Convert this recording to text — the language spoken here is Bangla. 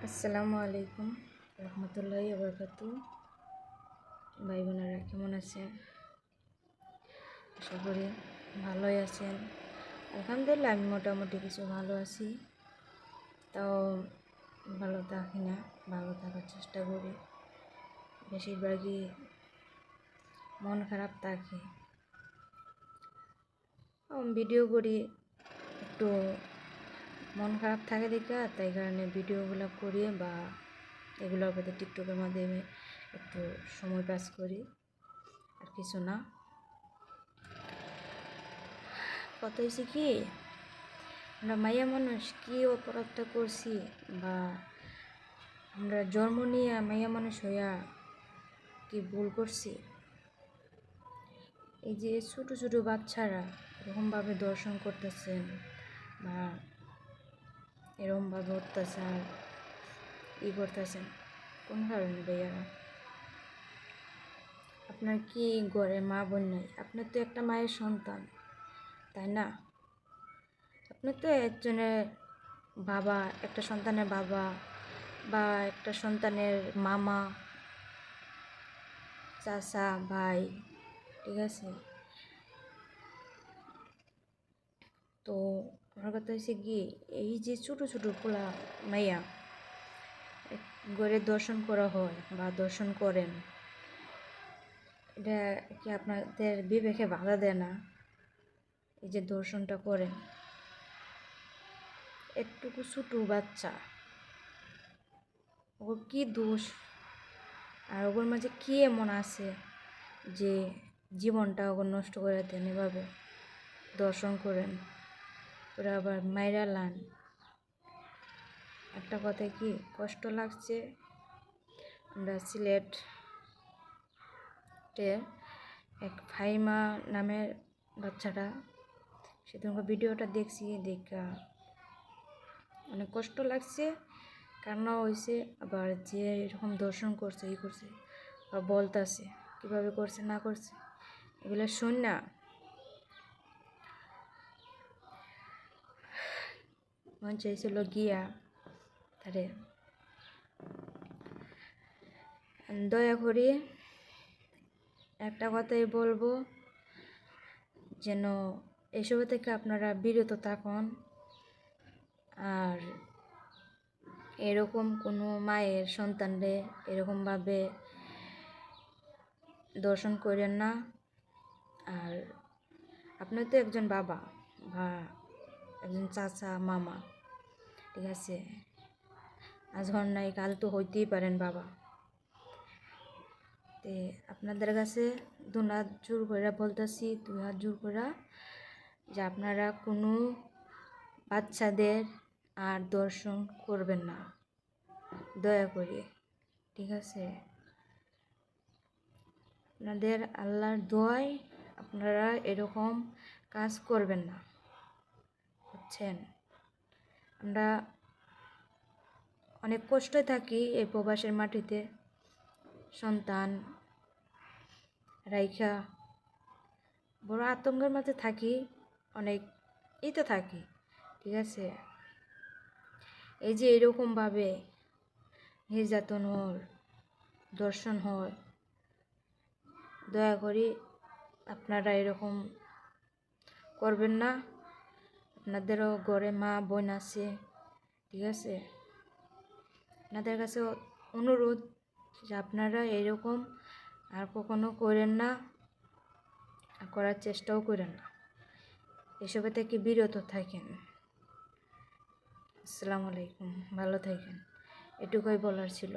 আসসালামু আলাইকুম রহমতুল্লাহি ওয়া ভাই বোনেরা কেমন আছেন? আশা করি ভালোই আছেন। আলহামদুলিল্লাহ আমি মোটামুটি কিছু ভালো আছি, তাও ভালো থাকি না, ভালো থাকার চেষ্টা করি। বেশিরভাগই মন খারাপ থাকে। ভিডিও করি, একটু মন খারাপ থাকে দেখা, তাই কারণে ভিডিওগুলো করি বা এগুলোর প্রতি টিকটকের মাধ্যমে একটু সময় পাস করি, আর কিছু না। কথা হয়েছে কি, আমরা মাইয়া মানুষ কি অপরাধটা করছি, বা আমরা জন্ম নিয়ে মাইয়া মানুষ হইয়া কি ভুল করছি? এই যে ছোটো ছোটো বাচ্চারা এরকমভাবে দর্শন করতেছেন বা এরকমভাবে অত্যাচার করতেছেন, কোন কারণে ভাইয়ারা? আপনার কি ঘরে মা বোন নাই? আপনার তো একটা মায়ের সন্তান, তাই না? আপনি তো একজনের বাবা, একটা সন্তানের বাবা বা একটা সন্তানের মামা, চাচা, ভাই, ঠিক আছে? তো আমার কথা হচ্ছে কি, এই যে ছোটো ছোটো পোলা মাইয়া ঘরে দর্শন করা হয় বা দর্শন করেন, এটা কি আপনাদের বিবেকে বাধা দেয় না? এই যে দর্শনটা করেন, একটুকু ছোটো বাচ্চা, ওর কি দোষ? আর ওর মাঝে কি এমন আছে যে জীবনটা ওর নষ্ট করে দেন? এভাবে দর্শন করেন, ওরা আবার মাইরা লান। একটা কথা কি কষ্ট লাগছে, আমরা সিলেটে এক ফাইমা নামের বাচ্চাটা, সেদিনকে ভিডিওটা দেখছি, দেখা অনেক কষ্ট লাগছে, কান্না হয়েছে। আবার যে এরকম দর্শন করছে করছে বা বলতেছে কীভাবে করছে না করছে, এগুলো শুন না মন চাইছিল গিয়া তারে দয়া করে একটা কথাই বলবো, যেন এসব থেকে আপনারা বিরত থাকুন। আর এরকম কোনো মায়ের সন্তানরে এরকমভাবে দর্শন করেন না। আর আপনি তো একজন বাবা বা একজন চাচা, মামা, ঠিক আছে? আজ ঘর নাই কাল তো হইতেই পারেন বাবা। তে আপনাদের কাছে দুহাত জোর করে বলতেছি, 2 হাত জোর করে, যে আপনারা কোনো বাচ্চাদের আর দর্শন করবেন না, দয়া করে, ঠিক আছে? আপনাদের আল্লাহর দোয়ায় আপনারা এরকম কাজ করবেন না, বুঝছেন? আমরা অনেক কষ্টে থাকি এই প্রবাসের মাটিতে, সন্তান রাইখা বড় আতঙ্কের মাঝে থাকি, অনেক তো থাকি, ঠিক আছে? এই যে এরকমভাবে নির্যাতন হয়, দর্শন হয়, দয়া করে আপনারা এরকম করবেন না। আপনাদেরও ঘরে মা বোন আছে, ঠিক আছে? আপনাদের কাছে অনুরোধ যে আপনারা এরকম আর কখনো করেন না, আর করার চেষ্টাও করেন না, এসবে থেকে বিরত থাকেন। আসসালামু আলাইকুম, ভালো থাকেন, এটুকুই বলার ছিল।